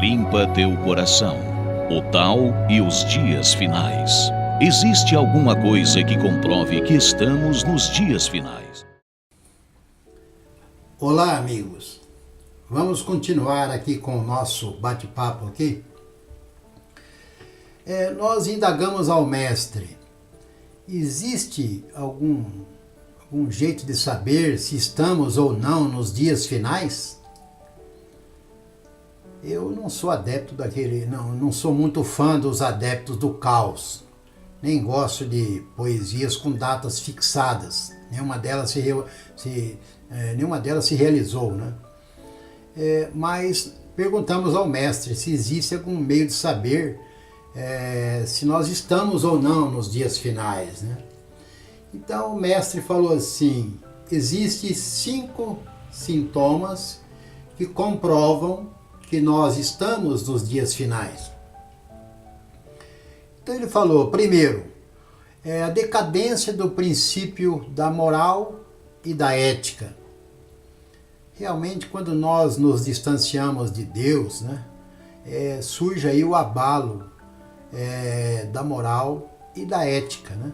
limpa teu coração. O tal e os dias finais. Existe alguma coisa que comprove que estamos nos dias finais? Olá, amigos. Vamos continuar aqui com o nosso bate-papo aqui. Nós indagamos ao mestre. Existe algum jeito de saber se estamos ou não nos dias finais? Eu não sou adepto não sou muito fã dos adeptos do caos. Nem gosto de poesias com datas fixadas. Nenhuma delas se realizou, né? Mas perguntamos ao mestre se existe algum meio de saber se nós estamos ou não nos dias finais, né? Então o mestre falou assim: existem 5 sintomas que comprovam que nós estamos nos dias finais. Então ele falou, primeiro, a decadência do princípio da moral e da ética. Realmente, quando nós nos distanciamos de Deus, né, surge aí o abalo da moral e da ética, né?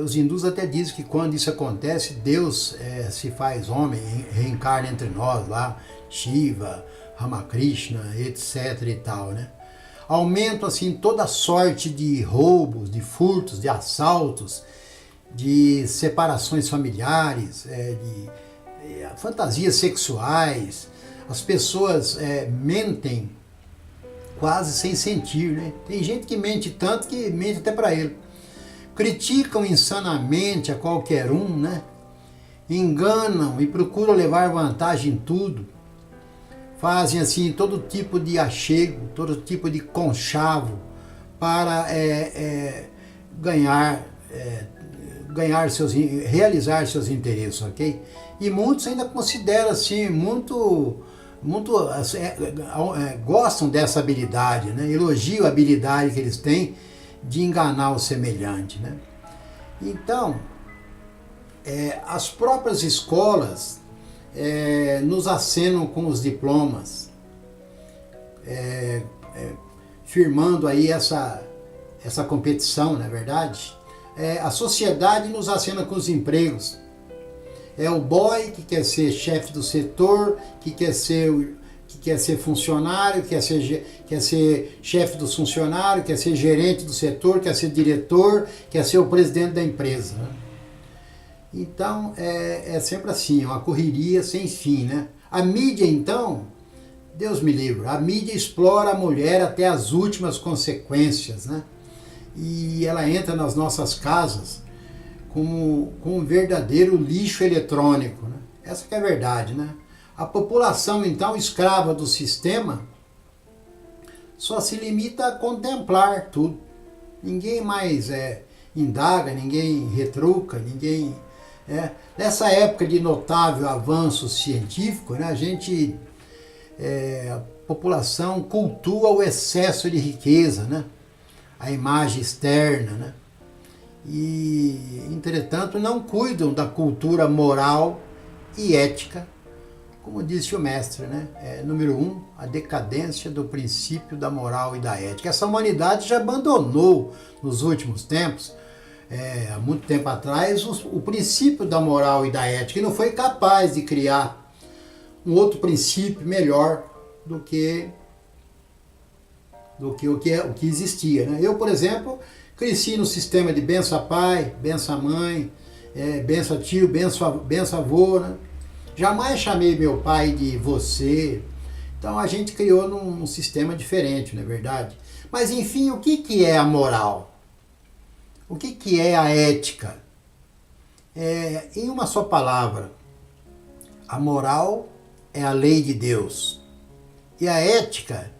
Os hindus até dizem que quando isso acontece, Deus se faz homem, reencarna entre nós lá, Shiva, Ramakrishna, etc. e tal, né? Aumentam assim toda sorte de roubos, de furtos, de assaltos, de separações familiares, de fantasias sexuais. As pessoas mentem quase sem sentir, né? Tem gente que mente tanto que mente até para ele. Criticam insanamente a qualquer um, né? Enganam e procuram levar vantagem em tudo. Fazem assim todo tipo de achego, todo tipo de conchavo para realizar seus interesses, ok? E muitos ainda consideram assim gostam dessa habilidade, né? Elogiam a habilidade que eles têm de enganar o semelhante, né? Então, as próprias escolas nos acenam com os diplomas, firmando aí essa competição, não é verdade? A sociedade nos acena com os empregos. É o boy que quer ser chefe do setor, que quer ser funcionário, quer ser chefe dos funcionários, quer ser gerente do setor, quer ser diretor, quer ser o presidente da empresa, né? Então, é sempre assim, uma correria sem fim, né? A mídia, então, Deus me livre, a mídia explora a mulher até as últimas consequências, né? E ela entra nas nossas casas como um verdadeiro lixo eletrônico, né? Essa que é a verdade, né? A população, então, escrava do sistema, só se limita a contemplar tudo. Ninguém mais indaga, ninguém retruca, ninguém... Nessa época de notável avanço científico, né, a população cultua o excesso de riqueza, né, a imagem externa, né, e, entretanto, não cuidam da cultura moral e ética, como disse o mestre, né? Número 1, a decadência do princípio da moral e da ética. Essa humanidade já abandonou, nos últimos tempos, há muito tempo atrás, o princípio da moral e da ética, e não foi capaz de criar um outro princípio melhor do que o que existia, né? Eu, por exemplo, cresci no sistema de benção a pai, benção a mãe, benção a tio, benção a avô, né? Jamais chamei meu pai de você. Então a gente criou num sistema diferente, não é verdade? Mas enfim, o que é a moral? O que é a ética? Em uma só palavra, a moral é a lei de Deus. E a ética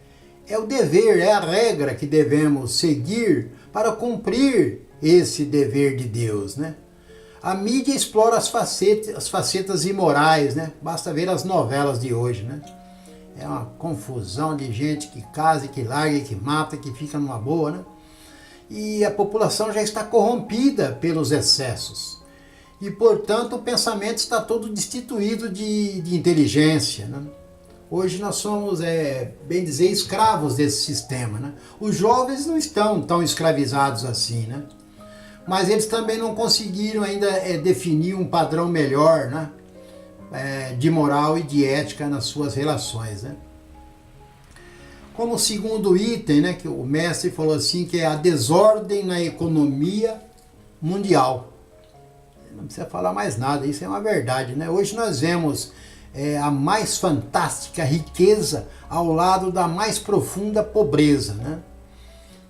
é o dever, é a regra que devemos seguir para cumprir esse dever de Deus, né? A mídia explora as facetas imorais, né? Basta ver as novelas de hoje, né? É uma confusão de gente que casa, que larga, que mata, que fica numa boa, né? E a população já está corrompida pelos excessos. E, portanto, o pensamento está todo destituído de inteligência, né? Hoje nós somos, bem dizer, escravos desse sistema, né? Os jovens não estão tão escravizados assim, né? Mas eles também não conseguiram ainda definir um padrão melhor, né? De moral e de ética nas suas relações, né? Como segundo item, né, que o mestre falou assim, que é a desordem na economia mundial. Não precisa falar mais nada, isso é uma verdade, né? Hoje nós vemos a mais fantástica riqueza ao lado da mais profunda pobreza, né?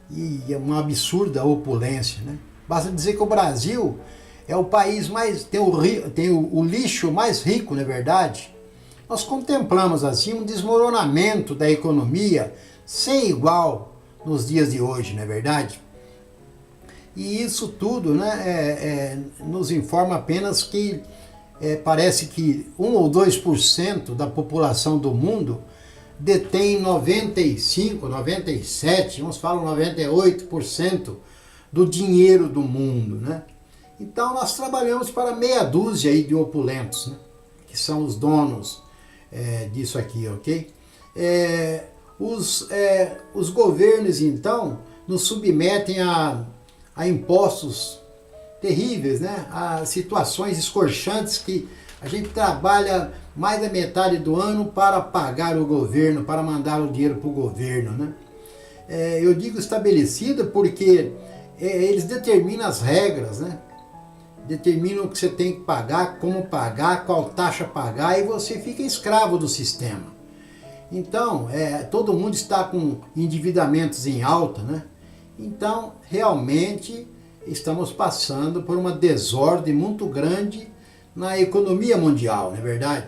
E é uma absurda opulência, né? Basta dizer que o Brasil é o país mais... tem o lixo mais rico, não é verdade? Nós contemplamos assim um desmoronamento da economia sem igual nos dias de hoje, não é verdade? E isso tudo, né, nos informa apenas que parece que 1 ou 2% da população do mundo detém 95, 97, uns falam 98% do dinheiro do mundo, né? Então nós trabalhamos para meia dúzia aí de opulentos, né? Que são os donos disso aqui, ok? Os governos, então, nos submetem a impostos terríveis, né? A situações escorchantes que a gente trabalha mais da metade do ano para pagar o governo, para mandar o dinheiro para o governo, né? Eu digo estabelecido porque eles determinam as regras, né? Determinam o que você tem que pagar, como pagar, qual taxa pagar, e você fica escravo do sistema. Então, todo mundo está com endividamentos em alta, né? Então, realmente, estamos passando por uma desordem muito grande na economia mundial, não é verdade?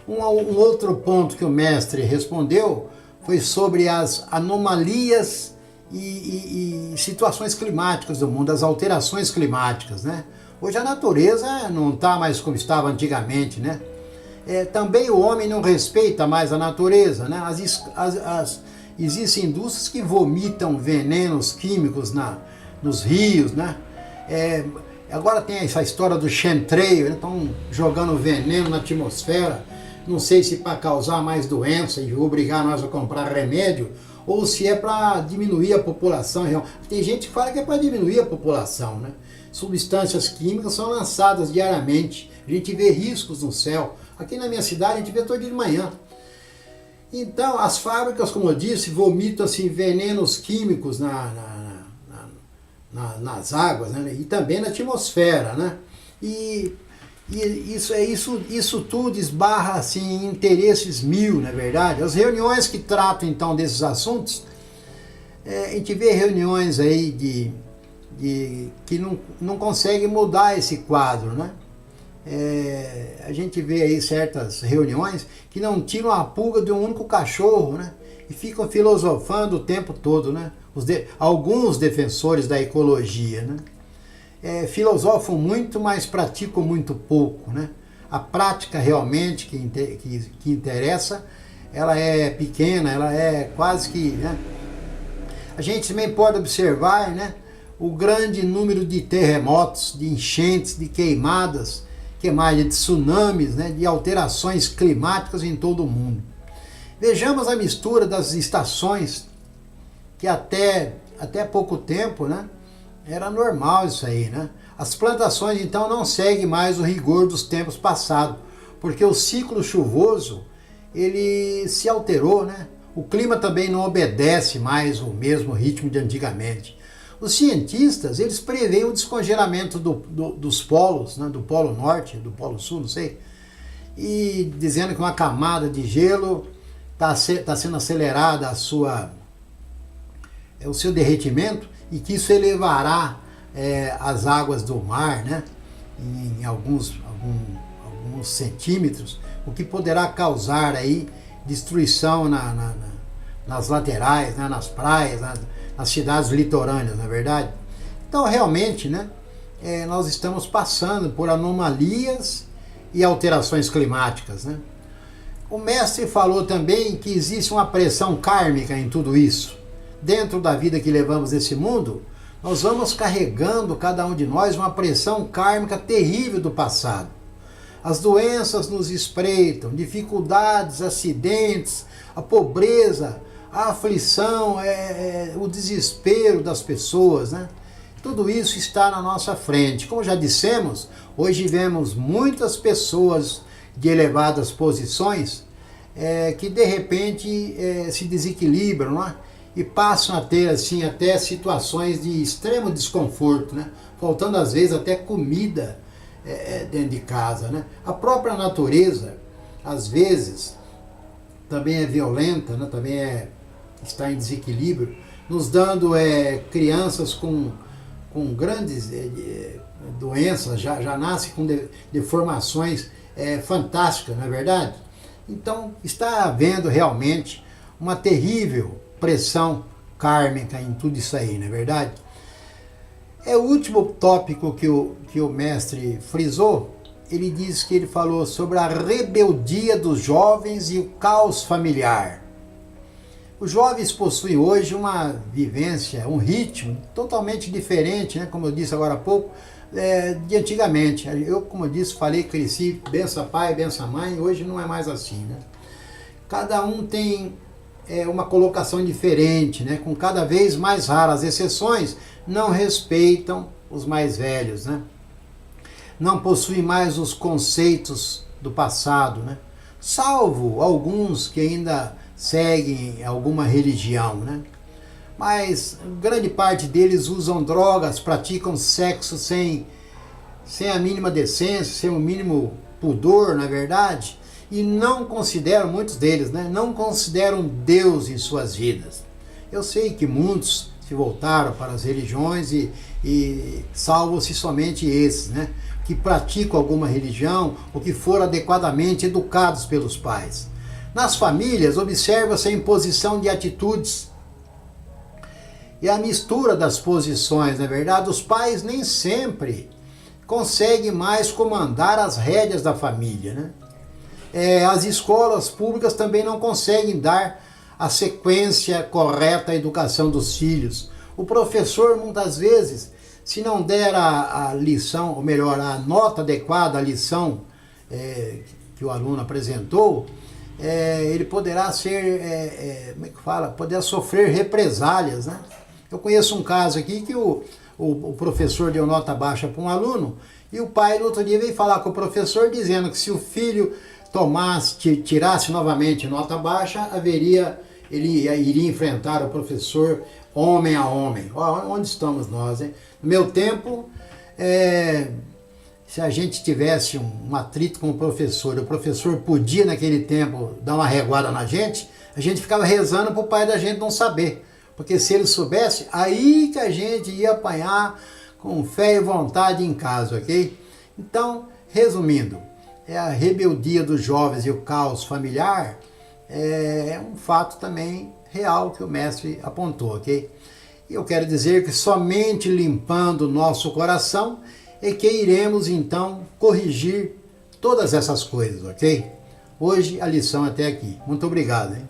Um outro ponto que o mestre respondeu foi sobre as anomalias e situações climáticas do mundo, as alterações climáticas, né? Hoje a natureza não está mais como estava antigamente, né? Também o homem não respeita mais a natureza, né? Existem indústrias que vomitam venenos químicos nos rios, né? Agora tem essa história do chemtrail, estão jogando veneno na atmosfera, não sei se para causar mais doença e obrigar nós a comprar remédio, ou se é para diminuir a população. Tem gente que fala que é para diminuir a população, né? Substâncias químicas são lançadas diariamente, a gente vê riscos no céu. Aqui na minha cidade a gente vê todo dia de manhã. Então as fábricas, como eu disse, vomitam assim, venenos químicos nas águas, né? E também na atmosfera, né? E isso tudo esbarra assim, em interesses mil, na verdade. As reuniões que tratam então desses assuntos, a gente vê reuniões aí que não conseguem mudar esse quadro, né? A gente vê aí certas reuniões que não tiram a pulga de um único cachorro, né? E ficam filosofando o tempo todo, né? Alguns defensores da ecologia, né? Filosofam muito, mas praticam muito pouco, né? A prática realmente que interessa, ela é pequena, ela é quase que, né? A gente também pode observar, né, o grande número de terremotos, de enchentes, de queimadas, de tsunamis, né, de alterações climáticas em todo o mundo. Vejamos a mistura das estações, que até pouco tempo, né, era normal isso aí, né? As plantações então não seguem mais o rigor dos tempos passados, porque o ciclo chuvoso ele se alterou, né? O clima também não obedece mais o mesmo ritmo de antigamente. Os cientistas, eles preveem o descongelamento dos polos, né? Do polo norte, do polo sul, não sei, e dizendo que uma camada de gelo está sendo acelerada o seu derretimento, e que isso elevará as águas do mar, né, em alguns centímetros, o que poderá causar aí destruição nas laterais, né, nas praias, nas cidades litorâneas, não é verdade? Então realmente, né, nós estamos passando por anomalias e alterações climáticas, né? O mestre falou também que existe uma pressão kármica em tudo isso. Dentro da vida que levamos nesse mundo, nós vamos carregando, cada um de nós, uma pressão kármica terrível do passado. As doenças nos espreitam, dificuldades, acidentes, a pobreza, a aflição, o desespero das pessoas, né? Tudo isso está na nossa frente. Como já dissemos, hoje vemos muitas pessoas de elevadas posições que de repente se desequilibram, não é? E passam a ter assim, até situações de extremo desconforto, né? Faltando às vezes até comida dentro de casa, né? A própria natureza, às vezes, também é violenta, né? Também está em desequilíbrio, nos dando crianças com grandes doenças, já nascem com deformações fantásticas, não é verdade? Então, está havendo realmente uma terrível pressão kármica em tudo isso aí, não é verdade? O último tópico que o mestre frisou, ele diz que ele falou sobre a rebeldia dos jovens e o caos familiar. Os jovens possuem hoje uma vivência, um ritmo totalmente diferente, né? Como eu disse agora há pouco, de antigamente. Eu, como eu disse, cresci, benção pai, benção mãe, hoje não é mais assim, né? Cada um tem uma colocação diferente, né? Com cada vez mais raras exceções, não respeitam os mais velhos, né? Não possuem mais os conceitos do passado, né? Salvo alguns que ainda seguem alguma religião, né? Mas grande parte deles usam drogas, praticam sexo sem a mínima decência, sem o mínimo pudor, na verdade, e não consideram, muitos deles, né? Não consideram Deus em suas vidas. Eu sei que muitos se voltaram para as religiões e salvam-se somente esses, né? Que praticam alguma religião ou que foram adequadamente educados pelos pais. Nas famílias, observa-se a imposição de atitudes e a mistura das posições, na verdade. Os pais nem sempre conseguem mais comandar as rédeas da família, né? As escolas públicas também não conseguem dar a sequência correta à educação dos filhos. O professor, muitas vezes, se não der a lição, ou melhor, a nota adequada à lição que o aluno apresentou, ele poderá ser, como é que fala? Poderá sofrer represálias, né? Eu conheço um caso aqui que o professor deu nota baixa para um aluno e o pai no outro dia veio falar com o professor dizendo que se o filho tirasse novamente nota baixa, ele iria enfrentar o professor homem a homem. Onde estamos nós, hein? No meu tempo, se a gente tivesse um atrito com o professor podia naquele tempo dar uma reguada na gente, a gente ficava rezando para o pai da gente não saber. Porque se ele soubesse, aí que a gente ia apanhar com fé e vontade em casa, ok? Então, resumindo, a rebeldia dos jovens e o caos familiar é um fato também real que o mestre apontou, ok? E eu quero dizer que somente limpando o nosso coração é que iremos então corrigir todas essas coisas, ok? Hoje a lição até aqui. Muito obrigado, hein?